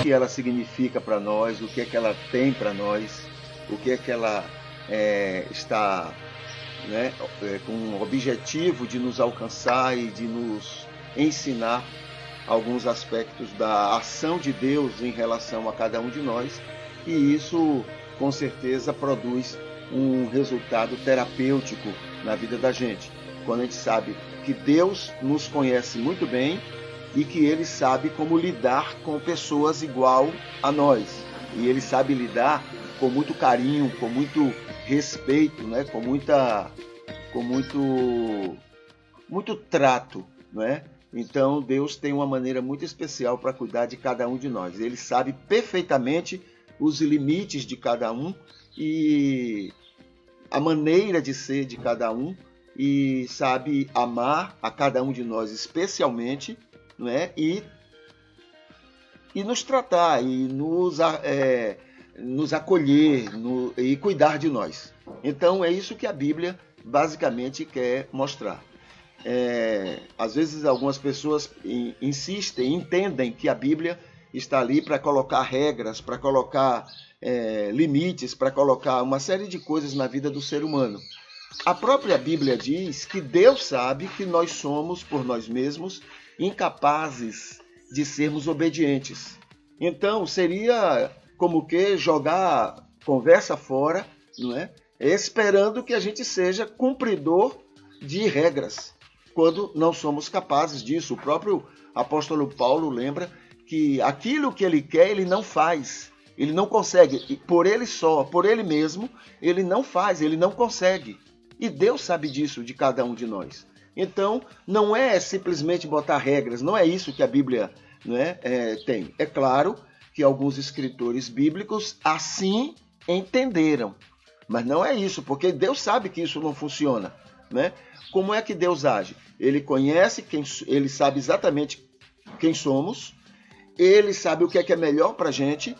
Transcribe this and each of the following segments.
Ela significa para nós, o que é que ela tem para nós, o que é que ela está, né, com o objetivo de nos alcançar e de nos ensinar alguns aspectos da ação de Deus em relação a cada um de nós, e isso com certeza produz um resultado terapêutico na vida da gente, quando a gente sabe que Deus nos conhece muito bem e que Ele sabe como lidar com pessoas igual a nós. E Ele sabe lidar com muito carinho, com muito respeito, né? com muito trato. Né? Então Deus tem uma maneira muito especial para cuidar de cada um de nós. Ele sabe perfeitamente os limites de cada um e a maneira de ser de cada um, e sabe amar a cada um de nós especialmente, não é? E nos tratar, e nos acolher e cuidar de nós. Então é isso que a Bíblia basicamente quer mostrar. Às vezes algumas pessoas insistem, entendem que a Bíblia está ali para colocar regras, para colocar limites, para colocar uma série de coisas na vida do ser humano. A própria Bíblia diz que Deus sabe que nós somos, por nós mesmos, incapazes de sermos obedientes. Então, seria como que jogar conversa fora, não é? Esperando que a gente seja cumpridor de regras, quando não somos capazes disso. O próprio apóstolo Paulo lembra que aquilo que ele quer, ele não faz. Ele não consegue. E por ele só, por ele mesmo, ele não faz, ele não consegue. E Deus sabe disso de cada um de nós. Então, não é simplesmente botar regras, não é isso que a Bíblia, não é, tem. É claro que alguns escritores bíblicos assim entenderam, mas não é isso, porque Deus sabe que isso não funciona. Né? Como é que Deus age? Ele conhece, ele sabe exatamente quem somos, ele sabe o que é melhor para a gente,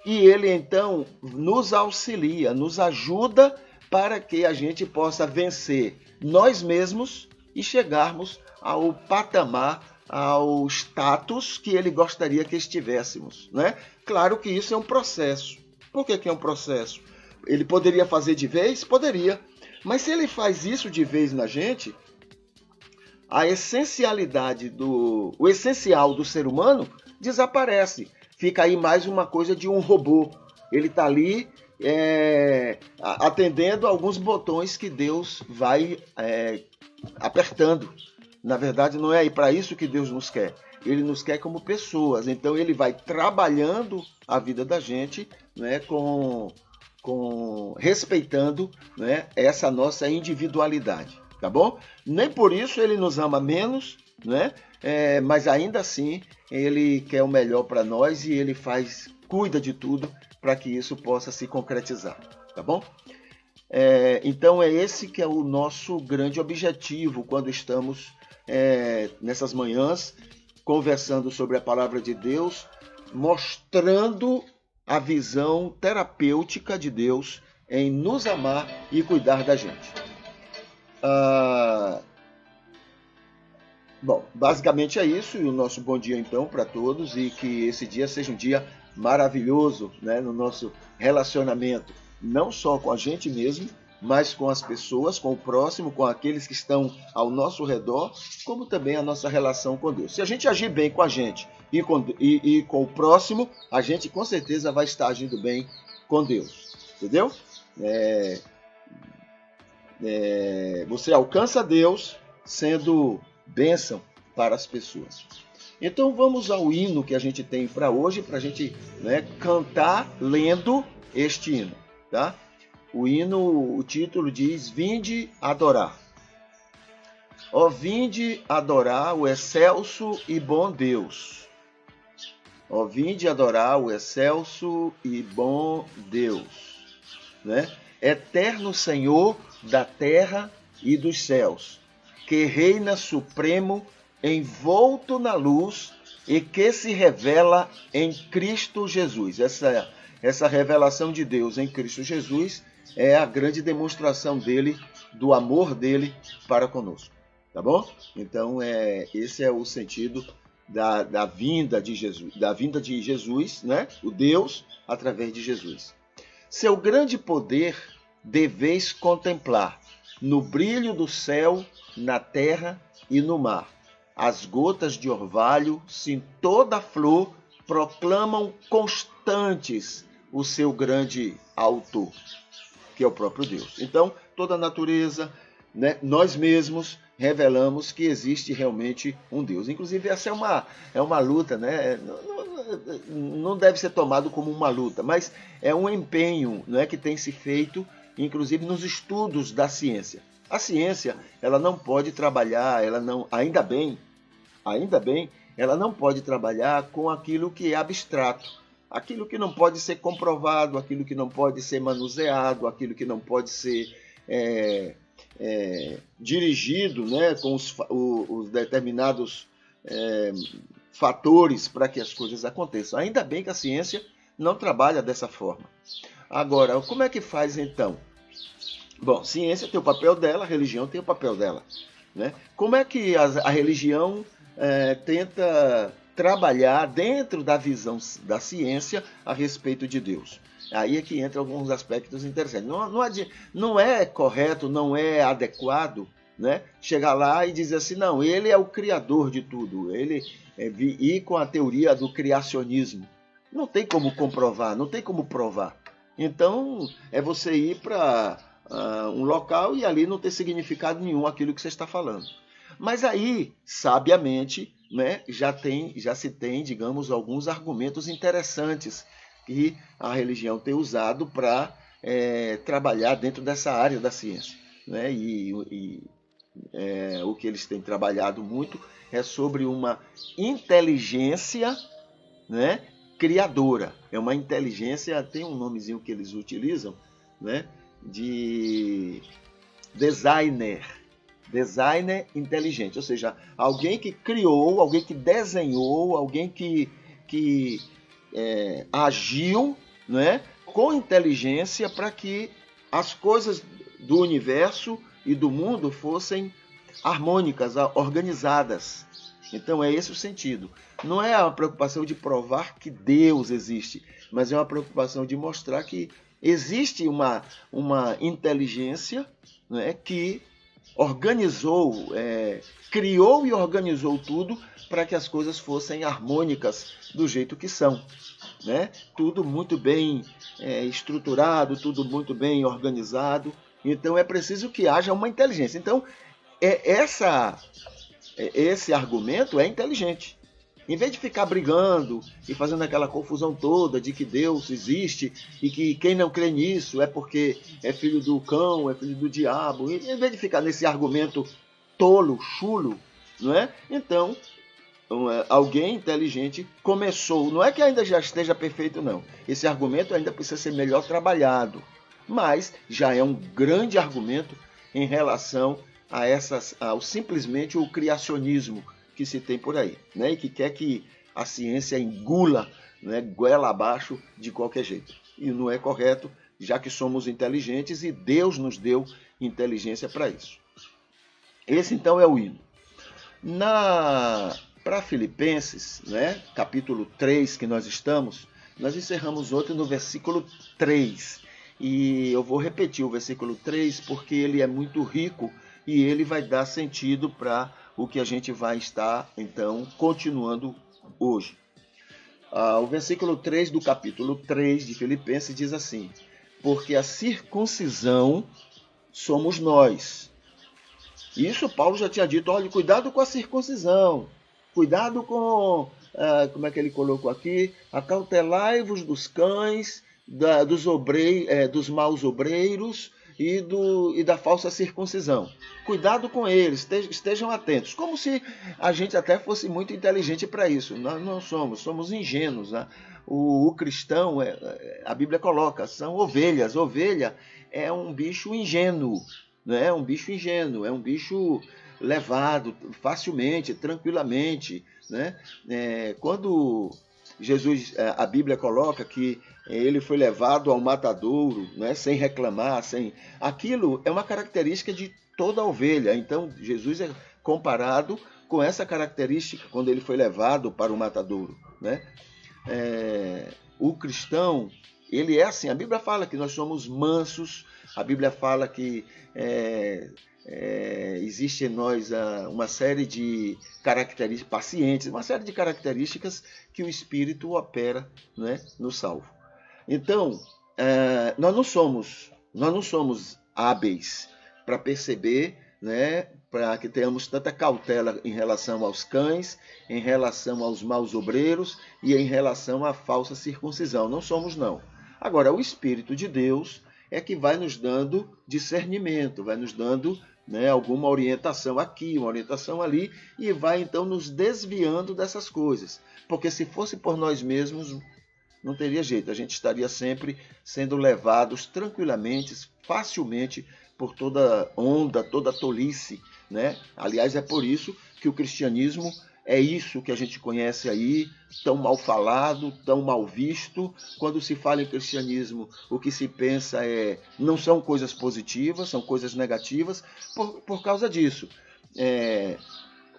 e ele então nos auxilia, nos ajuda para que a gente possa vencer nós mesmos e chegarmos ao patamar, ao status que ele gostaria que estivéssemos. Né? Claro que isso é um processo. Por que é um processo? Ele poderia fazer de vez? Poderia. Mas se ele faz isso de vez na gente, a essencialidade, o essencial do ser humano desaparece. Fica aí mais uma coisa de um robô. Ele está ali atendendo alguns botões que Deus vai apertando. Na verdade, não é para isso que Deus nos quer. Ele nos quer como pessoas. Então, ele vai trabalhando a vida da gente, né, respeitando, né, essa nossa individualidade. Tá bom? Nem por isso ele nos ama menos, né? Mas ainda assim, ele quer o melhor para nós e ele cuida de tudo para que isso possa se concretizar. Tá bom? Então é esse que é o nosso grande objetivo quando estamos nessas manhãs conversando sobre a palavra de Deus, mostrando a visão terapêutica de Deus em nos amar e cuidar da gente. Bom, basicamente é isso, e o nosso bom dia então para todos, e que esse dia seja um dia maravilhoso, né, no nosso relacionamento, não só com a gente mesmo, mas com as pessoas, com o próximo, com aqueles que estão ao nosso redor, como também a nossa relação com Deus. Se a gente agir bem com a gente e com o próximo, a gente com certeza vai estar agindo bem com Deus, entendeu? Você alcança Deus sendo bênção para as pessoas. Então vamos ao hino que a gente tem para hoje, para a gente, né, cantar lendo este hino, tá? O hino, o título diz: Vinde adorar. Ó, vinde adorar o excelso e bom Deus. Ó, vinde adorar o excelso e bom Deus, né? Eterno Senhor da terra e dos céus, que reina supremo, envolto na luz e que se revela em Cristo Jesus. Essa revelação de Deus em Cristo Jesus é a grande demonstração dele, do amor dele para conosco, tá bom? Então, esse é o sentido da vinda de Jesus, né? O Deus através de Jesus. Seu grande poder deveis contemplar, no brilho do céu, na terra e no mar. As gotas de orvalho, sim, toda a flor, proclamam constantes o seu grande autor, que é o próprio Deus. Então, toda a natureza, né, nós mesmos revelamos que existe realmente um Deus. Inclusive, essa é uma luta, né? Não deve ser tomado como uma luta, mas é um empenho, né, que tem se feito, inclusive nos estudos da ciência. A ciência, ela não pode trabalhar, ainda bem, ela não pode trabalhar com aquilo que é abstrato, aquilo que não pode ser comprovado, aquilo que não pode ser manuseado, aquilo que não pode ser dirigido, né, com os determinados fatores para que as coisas aconteçam. Ainda bem que a ciência não trabalha dessa forma. Agora, como é que faz então? Bom, ciência tem o papel dela, a religião tem o papel dela, né? Como é que a religião tenta trabalhar dentro da visão da ciência a respeito de Deus? Aí é que entra alguns aspectos interessantes. Não é correto, não é adequado, né, chegar lá e dizer assim, não, ele é o criador de tudo, ir com a teoria do criacionismo. Não tem como comprovar, não tem como provar. Então, é você ir para um local e ali não ter significado nenhum aquilo que você está falando. Mas aí, sabiamente, né, já se tem, digamos, alguns argumentos interessantes que a religião tem usado para trabalhar dentro dessa área da ciência, né? O que eles têm trabalhado muito é sobre uma inteligência, né, criadora. É uma inteligência, tem um nomezinho que eles utilizam, né, de designer inteligente, ou seja, alguém que criou, alguém que desenhou, alguém que agiu, né, com inteligência para que as coisas do universo e do mundo fossem harmônicas, organizadas. Então é esse o sentido. Não é a preocupação de provar que Deus existe, mas é uma preocupação de mostrar que existe uma inteligência, né, que organizou, criou e organizou tudo para que as coisas fossem harmônicas do jeito que são, né? Tudo muito bem estruturado, tudo muito bem organizado. Então é preciso que haja uma inteligência. Então esse argumento é inteligente. Em vez de ficar brigando e fazendo aquela confusão toda de que Deus existe e que quem não crê nisso é porque é filho do cão, é filho do diabo, em vez de ficar nesse argumento tolo, chulo, não é? Então, alguém inteligente começou, não é que ainda já esteja perfeito, não. Esse argumento ainda precisa ser melhor trabalhado, mas já é um grande argumento em relação ao simplesmente o criacionismo que se tem por aí, né? E que quer que a ciência engula, né, goela abaixo de qualquer jeito. E não é correto, já que somos inteligentes e Deus nos deu inteligência para isso. Esse então é o hino. Para Filipenses, né, capítulo 3 que nós encerramos ontem no versículo 3. E eu vou repetir o versículo 3 porque ele é muito rico e ele vai dar sentido para o que a gente vai estar, então, continuando hoje. O versículo 3 do capítulo 3 de Filipenses diz assim: porque a circuncisão somos nós. Isso Paulo já tinha dito, olha, cuidado com a circuncisão, cuidado com, como é que ele colocou aqui, acautelai-vos dos cães, dos maus obreiros e da falsa circuncisão. Cuidado com eles, estejam atentos. Como se a gente até fosse muito inteligente para isso. Nós não somos ingênuos. Né? O cristão, a Bíblia coloca, são ovelhas. Ovelha é um bicho ingênuo, né? Um bicho ingênuo, é um bicho levado facilmente, tranquilamente. Né? Quando Jesus, a Bíblia coloca que ele foi levado ao matadouro, né, sem reclamar, aquilo é uma característica de toda ovelha. Então Jesus é comparado com essa característica quando ele foi levado para o matadouro. Né? O cristão, ele é assim. A Bíblia fala que nós somos mansos. A Bíblia fala que existe em nós uma série de características, pacientes, uma série de características que o Espírito opera, né, no salvo. Então, nós não somos hábeis para perceber, né, para que tenhamos tanta cautela em relação aos cães, em relação aos maus obreiros e em relação à falsa circuncisão. Não somos, não. Agora, o Espírito de Deus é que vai nos dando discernimento, vai nos dando, né, alguma orientação aqui, uma orientação ali, e vai então nos desviando dessas coisas. Porque se fosse por nós mesmos, não teria jeito, a gente estaria sempre sendo levados tranquilamente, facilmente, por toda onda, toda tolice. Né? Aliás, é por isso que o cristianismo é isso que a gente conhece aí, tão mal falado, tão mal visto. Quando se fala em cristianismo, o que se pensa não são coisas positivas, são coisas negativas, por causa disso.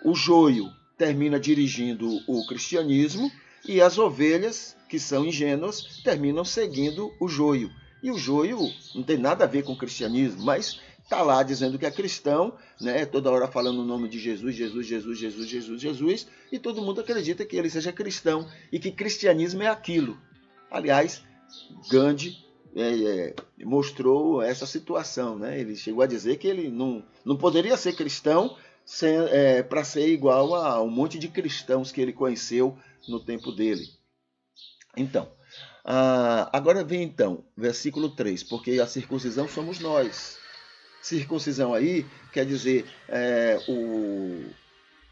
O joio termina dirigindo o cristianismo e as ovelhas, que são ingênuas, terminam seguindo o joio. E o joio não tem nada a ver com o cristianismo, mas está lá dizendo que é cristão, né? Toda hora falando o nome de Jesus, Jesus, Jesus, Jesus, Jesus, Jesus, e todo mundo acredita que ele seja cristão e que cristianismo é aquilo. Aliás, Gandhi mostrou essa situação, né? Ele chegou a dizer que ele não poderia ser cristão para ser igual a um monte de cristãos que ele conheceu no tempo dele. Então, agora vem então, versículo 3, porque a circuncisão somos nós. Circuncisão aí quer dizer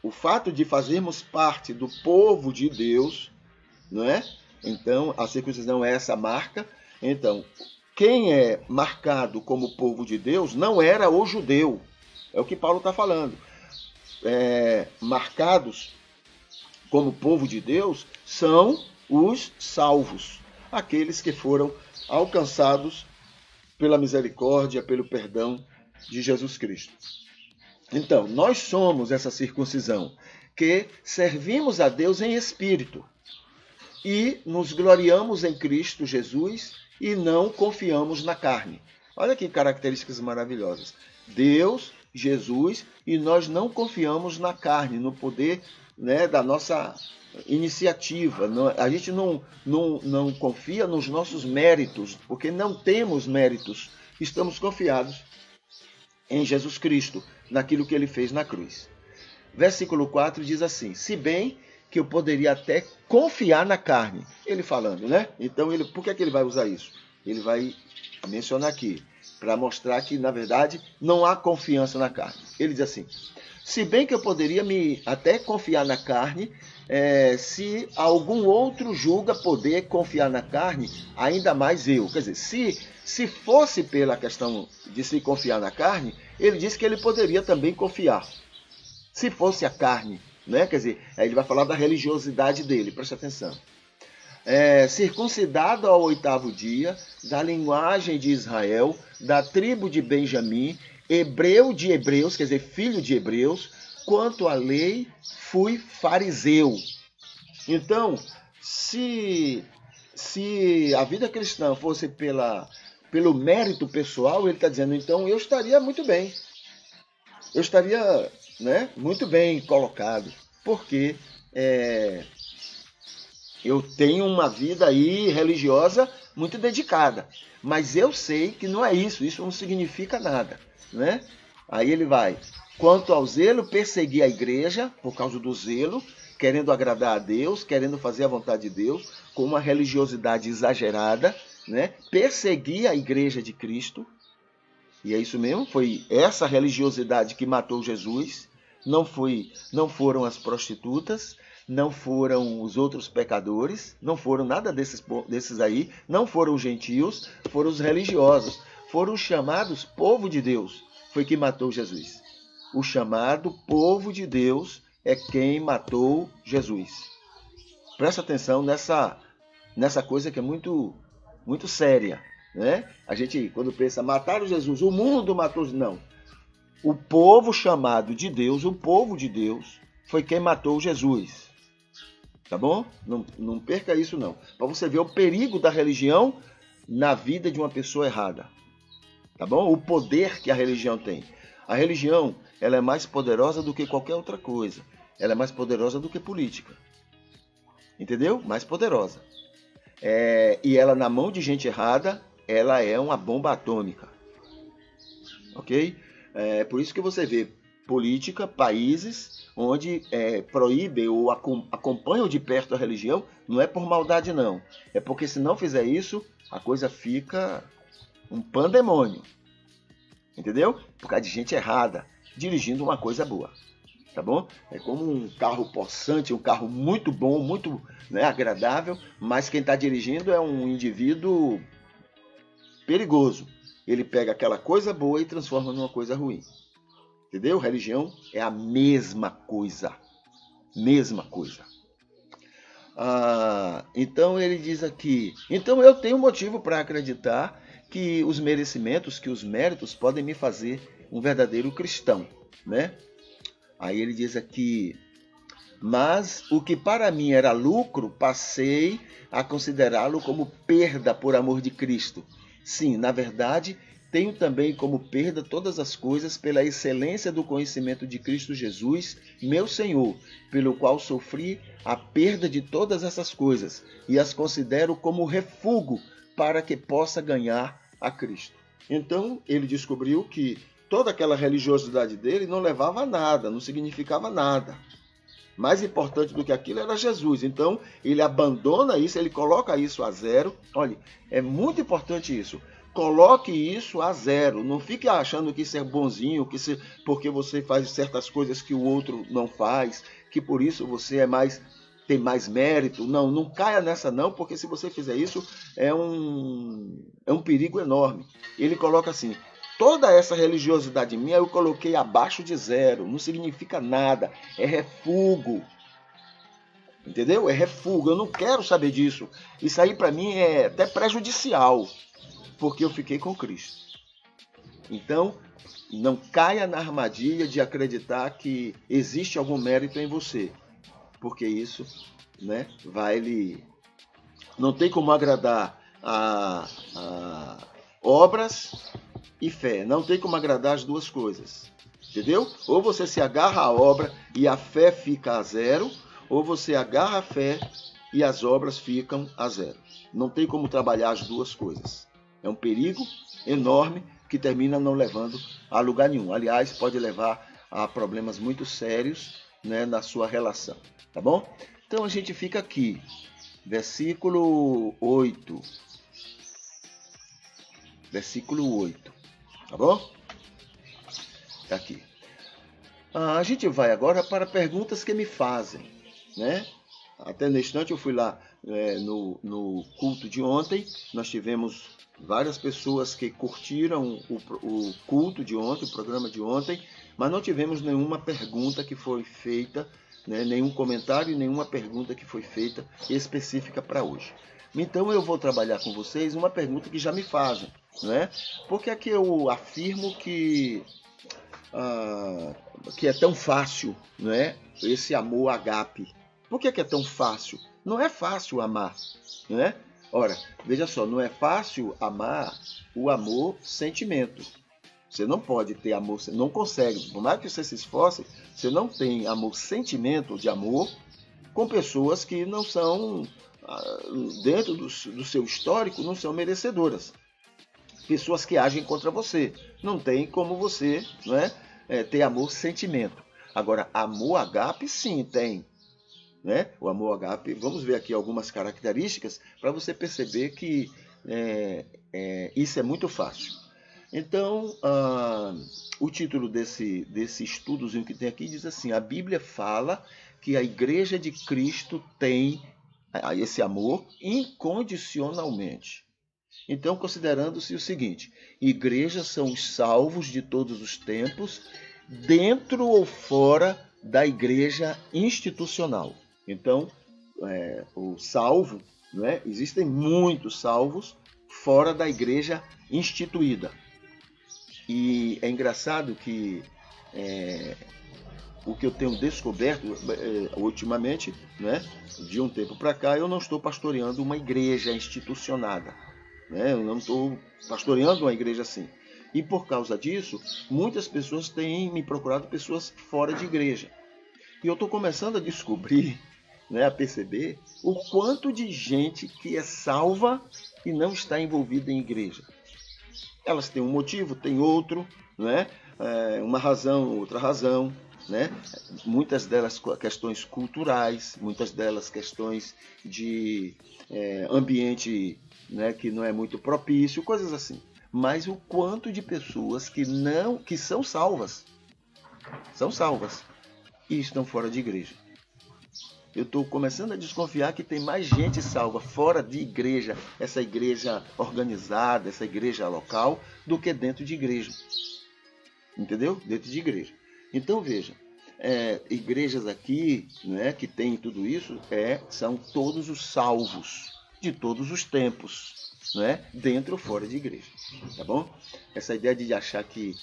o fato de fazermos parte do povo de Deus, não é? Então, a circuncisão é essa marca. Então, quem é marcado como povo de Deus não era o judeu. É o que Paulo está falando. Marcados como povo de Deus são os salvos, aqueles que foram alcançados pela misericórdia, pelo perdão de Jesus Cristo. Então, nós somos essa circuncisão, que servimos a Deus em espírito e nos gloriamos em Cristo Jesus e não confiamos na carne. Olha que características maravilhosas. Deus, Jesus, e nós não confiamos na carne, no poder, né, da nossa iniciativa. A gente não confia nos nossos méritos, porque não temos méritos. Estamos confiados em Jesus Cristo, naquilo que ele fez na cruz. Versículo 4 diz assim: se bem que eu poderia até confiar na carne. Ele falando, né? Então, por que ele vai usar isso? Ele vai mencionar aqui, para mostrar que, na verdade, não há confiança na carne. Ele diz assim: se bem que eu poderia até confiar na carne, se algum outro julga poder confiar na carne, ainda mais eu. Quer dizer, se fosse pela questão de se confiar na carne, ele disse que ele poderia também confiar. Se fosse a carne, né? Quer dizer, ele vai falar da religiosidade dele, preste atenção. Circuncidado ao 8º dia, da linhagem de Israel, da tribo de Benjamim, hebreu de hebreus, quer dizer, filho de hebreus, quanto à lei, fui fariseu. Então, se a vida cristã fosse pelo mérito pessoal, ele está dizendo, então eu estaria muito bem. Eu estaria, né, muito bem colocado, porque eu tenho uma vida aí religiosa muito dedicada. Mas eu sei que não é isso, isso não significa nada, né? Aí ele vai, quanto ao zelo, persegui a igreja, por causa do zelo, querendo agradar a Deus, querendo fazer a vontade de Deus, com uma religiosidade exagerada, né? Persegui a igreja de Cristo, e é isso mesmo, foi essa religiosidade que matou Jesus, não foram as prostitutas, não foram os outros pecadores, não foram nada desses aí, não foram os gentios, foram os religiosos, foram os chamados povo de Deus, foi que matou Jesus. O chamado povo de Deus é quem matou Jesus. Presta atenção nessa coisa que é muito, muito séria, né? A gente, quando pensa, mataram Jesus, o mundo matou, não. O povo chamado de Deus, o povo de Deus, foi quem matou Jesus. Tá bom? Não perca isso, não. Para você ver o perigo da religião na vida de uma pessoa errada. Tá bom? O poder que a religião tem. A religião, ela é mais poderosa do que qualquer outra coisa. Ela é mais poderosa do que política. Entendeu? Mais poderosa. E ela, na mão de gente errada, ela é uma bomba atômica. Ok? Por isso que você vê política, países onde proíbem ou acompanham de perto a religião, não é por maldade não. É porque se não fizer isso, a coisa fica um pandemônio. Entendeu? Por causa de gente errada, dirigindo uma coisa boa. Tá bom? É como um carro possante, um carro muito bom, muito, né, agradável, mas quem está dirigindo é um indivíduo perigoso. Ele pega aquela coisa boa e transforma numa coisa ruim. Entendeu? Religião é a mesma coisa. Mesma coisa. Então ele diz aqui, então eu tenho motivo para acreditar que os merecimentos, que os méritos podem me fazer um verdadeiro cristão, né? Aí ele diz aqui, mas o que para mim era lucro, passei a considerá-lo como perda por amor de Cristo. Sim, na verdade, tenho também como perda todas as coisas pela excelência do conhecimento de Cristo Jesus, meu Senhor, pelo qual sofri a perda de todas essas coisas e as considero como refúgio para que possa ganhar a Cristo. Então, ele descobriu que toda aquela religiosidade dele não levava a nada, não significava nada. Mais importante do que aquilo era Jesus. Então, ele abandona isso, ele coloca isso a zero. Olha, é muito importante isso. Coloque isso a zero. Não fique achando que isso é bonzinho, porque você faz certas coisas que o outro não faz, que por isso você tem mais mérito. Não caia nessa não, porque se você fizer isso, é um perigo enorme. Ele coloca assim, toda essa religiosidade minha eu coloquei abaixo de zero, não significa nada, é refúgio. Entendeu? É refúgio, eu não quero saber disso. Isso aí para mim é até prejudicial, porque eu fiquei com Cristo. Então, não caia na armadilha de acreditar que existe algum mérito em você, porque isso, né, não tem como agradar a obras e fé. Não tem como agradar as duas coisas. Entendeu? Ou você se agarra à obra e a fé fica a zero, ou você agarra a fé e as obras ficam a zero. Não tem como trabalhar as duas coisas. É um perigo enorme que termina não levando a lugar nenhum. Aliás, pode levar a problemas muito sérios, né, na sua relação. Tá bom? Então a gente fica aqui. Versículo 8. Versículo 8. Tá bom? Tá aqui. A gente vai agora para perguntas que me fazem, né? Até no instante eu fui lá no culto de ontem. Nós tivemos várias pessoas que curtiram o culto de ontem, o programa de ontem, mas não tivemos nenhuma pergunta que foi feita, né? Nenhum comentário e nenhuma pergunta que foi feita específica para hoje. Então eu vou trabalhar com vocês uma pergunta que já me fazem, né? Porque aqui eu afirmo que que é tão fácil, não é? Esse amor agape. Por que é tão fácil? Não é fácil amar, não é? Ora, veja só, não é fácil amar o amor sentimento. Você não pode ter amor, você não consegue. Por mais que você se esforce, você não tem amor sentimento de amor com pessoas que não são, dentro do seu histórico, não são merecedoras. Pessoas que agem contra você. Não tem como você, não é, ter amor sentimento. Agora, amor agape, sim, tem. Né? O amor agape, vamos ver aqui algumas características para você perceber que isso é muito fácil. Então, o título desse estudozinho que tem aqui diz assim: a Bíblia fala que a Igreja de Cristo tem esse amor incondicionalmente. Então, considerando-se o seguinte: igrejas são os salvos de todos os tempos, dentro ou fora da igreja institucional. Então, o salvo, né? Existem muitos salvos fora da igreja instituída. E é engraçado que o que eu tenho descoberto ultimamente, né? De um tempo para cá, eu não estou pastoreando uma igreja institucionada. Né? Eu não estou pastoreando uma igreja assim. E por causa disso, muitas pessoas têm me procurado, pessoas fora de igreja. E eu estou começando a descobrir, né, a perceber o quanto de gente que é salva e não está envolvida em igreja. Elas têm um motivo, têm outro, né? Uma razão, outra razão. Né? Muitas delas questões culturais, muitas delas questões de ambiente, né, que não é muito propício, coisas assim. Mas o quanto de pessoas que são salvas e estão fora de igreja. Eu estou começando a desconfiar que tem mais gente salva fora de igreja, essa igreja organizada, essa igreja local, do que dentro de igreja. Entendeu? Dentro de igreja. Então veja, igrejas aqui, né, que tem tudo isso, são todos os salvos de todos os tempos, né, dentro ou fora de igreja. Tá bom? Essa ideia de achar que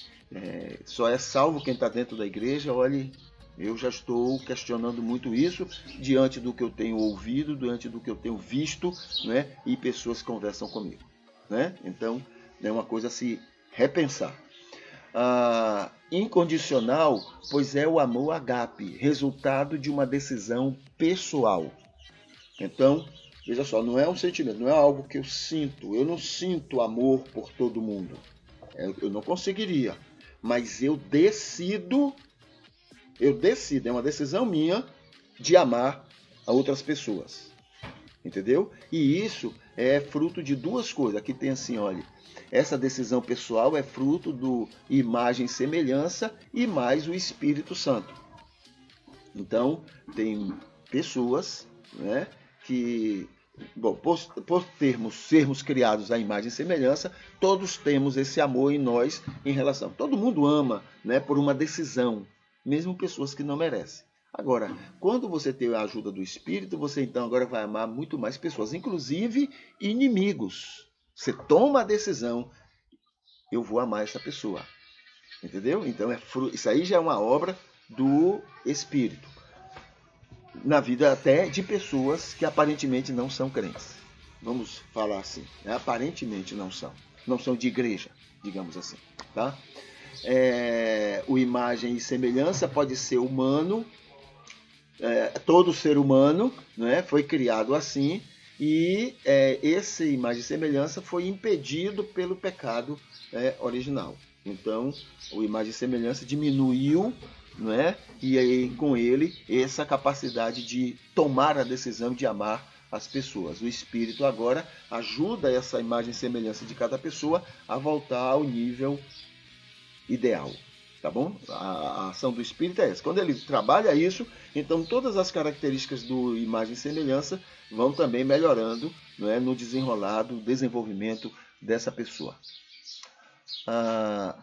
só é salvo quem está dentro da igreja, olhe, eu já estou questionando muito isso diante do que eu tenho ouvido, diante do que eu tenho visto, né, e pessoas que conversam comigo. Né? Então, é uma coisa a se repensar. Incondicional, pois é o amor agape, resultado de uma decisão pessoal. Então, veja só, não é um sentimento, não é algo que eu sinto. Eu não sinto amor por todo mundo. Eu não conseguiria. Mas eu decido, é uma decisão minha de amar a outras pessoas. Entendeu? E isso é fruto de duas coisas. Aqui tem assim, olha, essa decisão pessoal é fruto do imagem e semelhança e mais o Espírito Santo. Então, tem pessoas, né, que, bom, por sermos criados à imagem e semelhança, todos temos esse amor em nós em relação. Todo mundo ama, né, por uma decisão, mesmo pessoas que não merecem. Agora, quando você tem a ajuda do Espírito, você então agora vai amar muito mais pessoas, inclusive inimigos. Você toma a decisão, eu vou amar essa pessoa. Entendeu? Então, isso aí já é uma obra do Espírito. Na vida até de pessoas que aparentemente não são crentes. Vamos falar assim. Né? Aparentemente não são. Não são de igreja, digamos assim. Tá? O imagem e semelhança pode ser humano. Todo ser humano, né, foi criado assim, e essa imagem e semelhança foi impedido pelo pecado original. Então, o imagem e semelhança diminuiu, né, e aí com ele essa capacidade de tomar a decisão de amar as pessoas. O Espírito agora ajuda essa imagem e semelhança de cada pessoa a voltar ao nível ideal. Tá bom? A ação do Espírito é essa. Quando ele trabalha isso, então todas as características do imagem e semelhança vão também melhorando, não é, no desenrolar, no desenvolvimento dessa pessoa.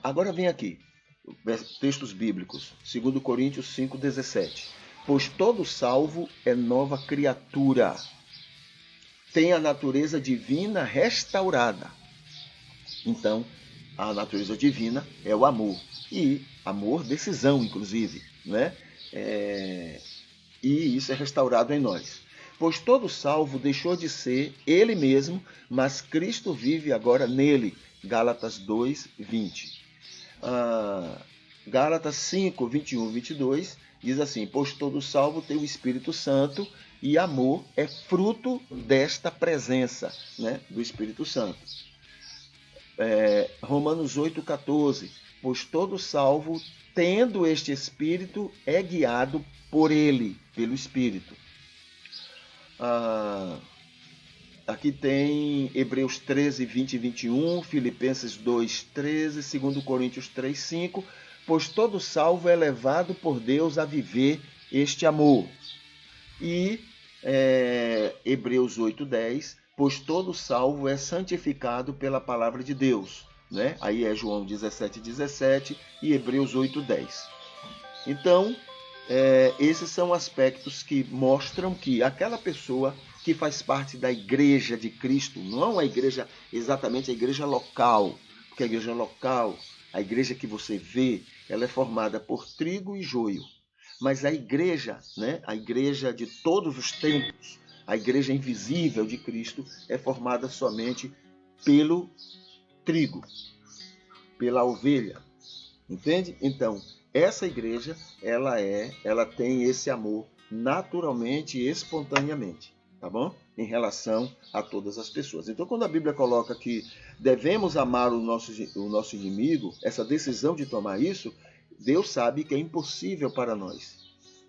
Agora vem aqui, textos bíblicos, 2 Coríntios 5,17. Pois todo salvo é nova criatura, tem a natureza divina restaurada. Então, a natureza divina é o amor. E amor, decisão, inclusive, né? E isso é restaurado em nós. Pois todo salvo deixou de ser ele mesmo, mas Cristo vive agora nele. Gálatas 2, 20. Gálatas 5, 21, 22 diz assim: pois todo salvo tem o Espírito Santo e amor é fruto desta presença, né, do Espírito Santo. Romanos 8, 14. Pois todo salvo, tendo este Espírito, é guiado por ele, pelo Espírito. Aqui tem Hebreus 13, 20 e 21, Filipenses 2, 13, 2 Coríntios 3, 5. Pois todo salvo é levado por Deus a viver este amor. E Hebreus 8, 10. Pois todo salvo é santificado pela palavra de Deus. Né? Aí é João 17, 17 e Hebreus 8, 10. Então, esses são aspectos que mostram que aquela pessoa que faz parte da igreja de Cristo, não a igreja, exatamente a igreja local, porque a igreja local, a igreja que você vê, ela é formada por trigo e joio. Mas a igreja, né, a igreja de todos os tempos, a igreja invisível de Cristo, é formada somente pelo trigo, pela ovelha. Entende? Então, essa igreja, ela tem esse amor naturalmente e espontaneamente, tá bom? Em relação a todas as pessoas. Então, quando a Bíblia coloca que devemos amar o nosso inimigo, essa decisão de tomar isso, Deus sabe que é impossível para nós.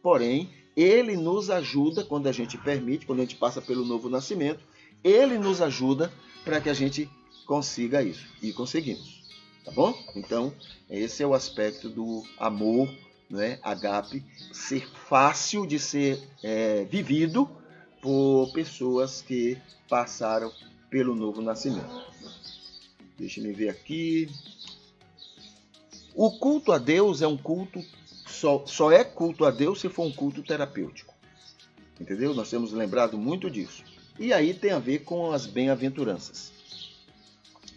Porém, Ele nos ajuda quando a gente permite, quando a gente passa pelo novo nascimento, Ele nos ajuda para que a gente consiga isso. E conseguimos. Tá bom? Então, esse é o aspecto do amor, né, ágape, ser fácil de ser vivido por pessoas que passaram pelo novo nascimento. Deixa eu ver aqui. O culto a Deus é um culto, só é culto a Deus se for um culto terapêutico. Entendeu? Nós temos lembrado muito disso. E aí tem a ver com as bem-aventuranças.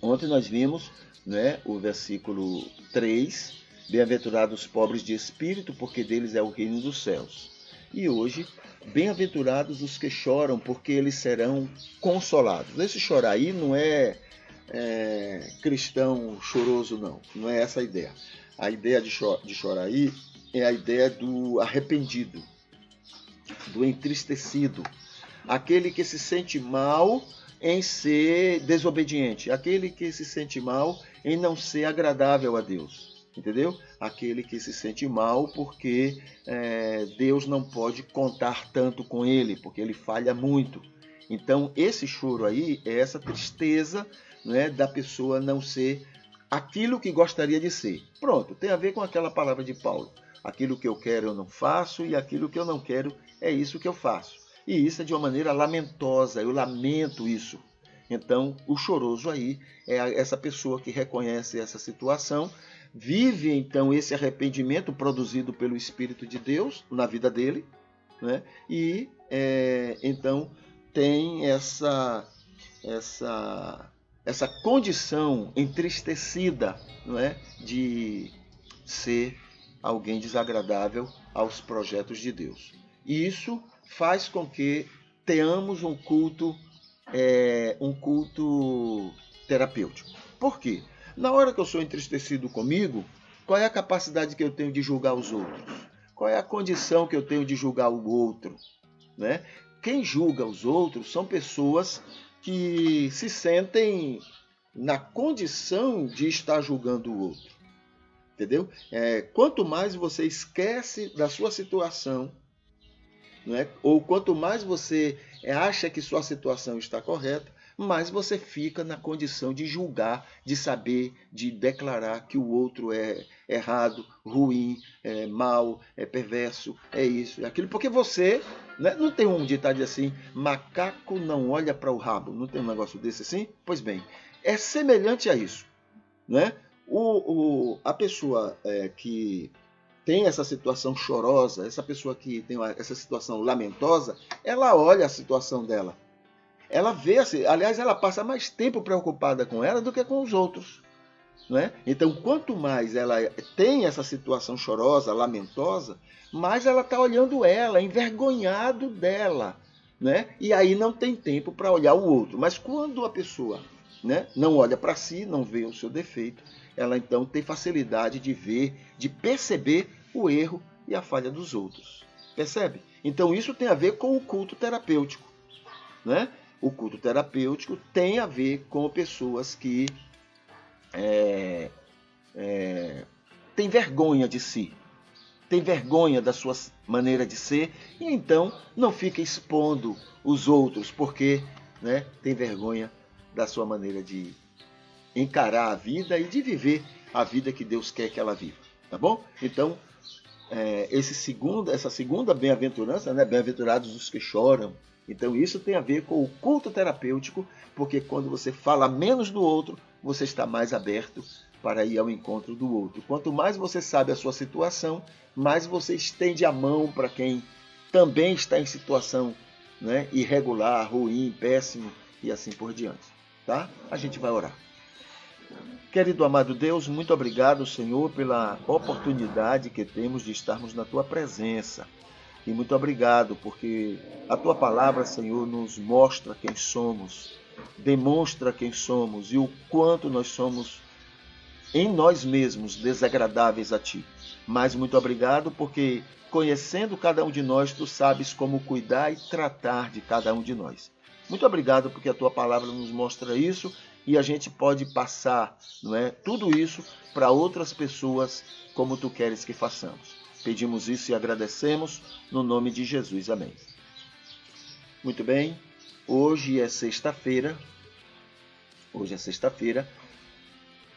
Ontem nós vimos, né, o versículo 3, bem-aventurados os pobres de espírito, porque deles é o reino dos céus. E hoje, bem-aventurados os que choram, porque eles serão consolados. Esse chorar aí não é cristão choroso, não é essa a ideia. A ideia de chorar aí é a ideia do arrependido, do entristecido, aquele que se sente mal em ser desobediente, aquele que se sente mal em não ser agradável a Deus, entendeu? Aquele que se sente mal porque Deus não pode contar tanto com ele, porque ele falha muito. Então, esse choro aí é essa tristeza, né, da pessoa não ser aquilo que gostaria de ser. Pronto, tem a ver com aquela palavra de Paulo. Aquilo que eu quero eu não faço e aquilo que eu não quero é isso que eu faço. E isso é de uma maneira lamentosa, eu lamento isso. Então, o choroso aí é essa pessoa que reconhece essa situação, vive então esse arrependimento produzido pelo Espírito de Deus na vida dele, né? E então tem essa condição entristecida, não é? De ser alguém desagradável aos projetos de Deus. E isso faz com que tenhamos um culto terapêutico. Por quê? Na hora que eu sou entristecido comigo, qual é a capacidade que eu tenho de julgar os outros? Qual é a condição que eu tenho de julgar o outro? Né? Quem julga os outros são pessoas que se sentem na condição de estar julgando o outro. Entendeu? Quanto mais você esquece da sua situação, não é? Ou quanto mais você acha que sua situação está correta, mais você fica na condição de julgar, de saber, de declarar que o outro é errado, ruim, é mau, é perverso, é isso, é aquilo. Porque você, né, não tem um ditado assim, macaco não olha para o rabo, não tem um negócio desse assim? Pois bem, é semelhante a isso. Né? A pessoa que tem essa situação chorosa, essa pessoa que tem essa situação lamentosa, ela olha a situação dela. Ela vê, assim, aliás, ela passa mais tempo preocupada com ela do que com os outros. Não é? Então, quanto mais ela tem essa situação chorosa, lamentosa, mais ela está olhando ela, envergonhado dela. Né? E aí não tem tempo para olhar o outro. Mas quando a pessoa, né, não olha para si, não vê o seu defeito, ela então tem facilidade de ver, de perceber o erro e a falha dos outros. Percebe? Então isso tem a ver com o culto terapêutico. Né? O culto terapêutico tem a ver com pessoas que têm vergonha de si, tem vergonha da sua maneira de ser e então não fica expondo os outros porque, né, tem vergonha da sua maneira de encarar a vida e de viver a vida que Deus quer que ela viva, tá bom? Então, essa segunda bem-aventurança, né, bem-aventurados os que choram, então isso tem a ver com o culto terapêutico, porque quando você fala menos do outro, você está mais aberto para ir ao encontro do outro. Quanto mais você sabe a sua situação, mais você estende a mão para quem também está em situação, né, irregular, ruim, péssimo e assim por diante. Tá? A gente vai orar. Querido amado Deus, muito obrigado, Senhor, pela oportunidade que temos de estarmos na Tua presença. E muito obrigado, porque a Tua palavra, Senhor, nos mostra quem somos, demonstra quem somos e o quanto nós somos em nós mesmos desagradáveis a Ti. Mas muito obrigado, porque conhecendo cada um de nós, Tu sabes como cuidar e tratar de cada um de nós. Muito obrigado, porque a Tua palavra nos mostra isso e a gente pode passar, não é, tudo isso para outras pessoas como Tu queres que façamos. Pedimos isso e agradecemos no nome de Jesus. Amém. Muito bem, hoje é sexta-feira.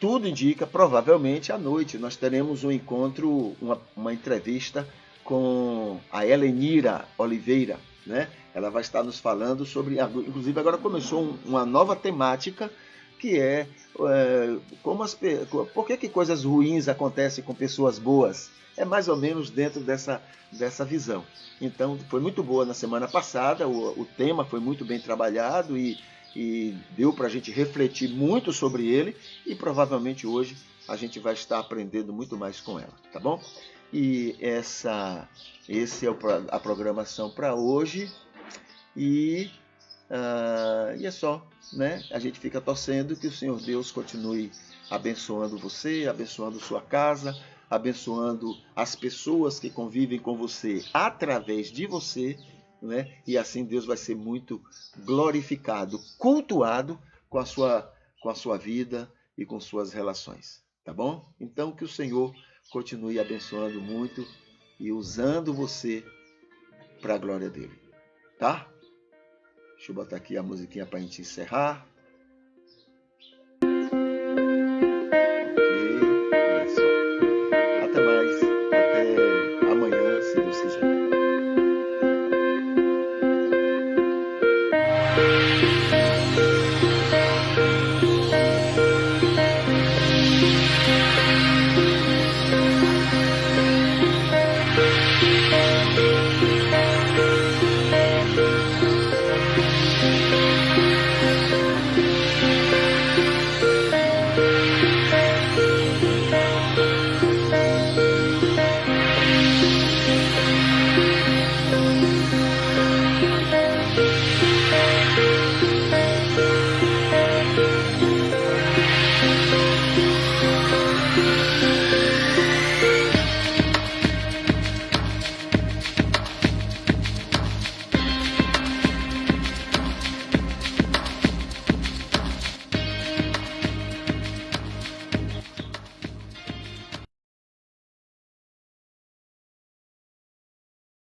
Tudo indica, provavelmente à noite, nós teremos um encontro, uma entrevista com a Helenira Oliveira, né? Ela vai estar nos falando sobre, inclusive agora começou uma nova temática, que é por que coisas ruins acontecem com pessoas boas. É mais ou menos dentro dessa visão. Então, foi muito boa na semana passada, o tema foi muito bem trabalhado e deu para a gente refletir muito sobre ele e provavelmente hoje a gente vai estar aprendendo muito mais com ela, tá bom? E esse é a programação para hoje e é só, né? A gente fica torcendo que o Senhor Deus continue abençoando você, abençoando sua casa, abençoando as pessoas que convivem com você através de você, né? E assim Deus vai ser muito glorificado, cultuado com a sua vida e com suas relações, tá bom? Então que o Senhor continue abençoando muito e usando você para a glória dele, tá? Deixa eu botar aqui a musiquinha para a gente encerrar.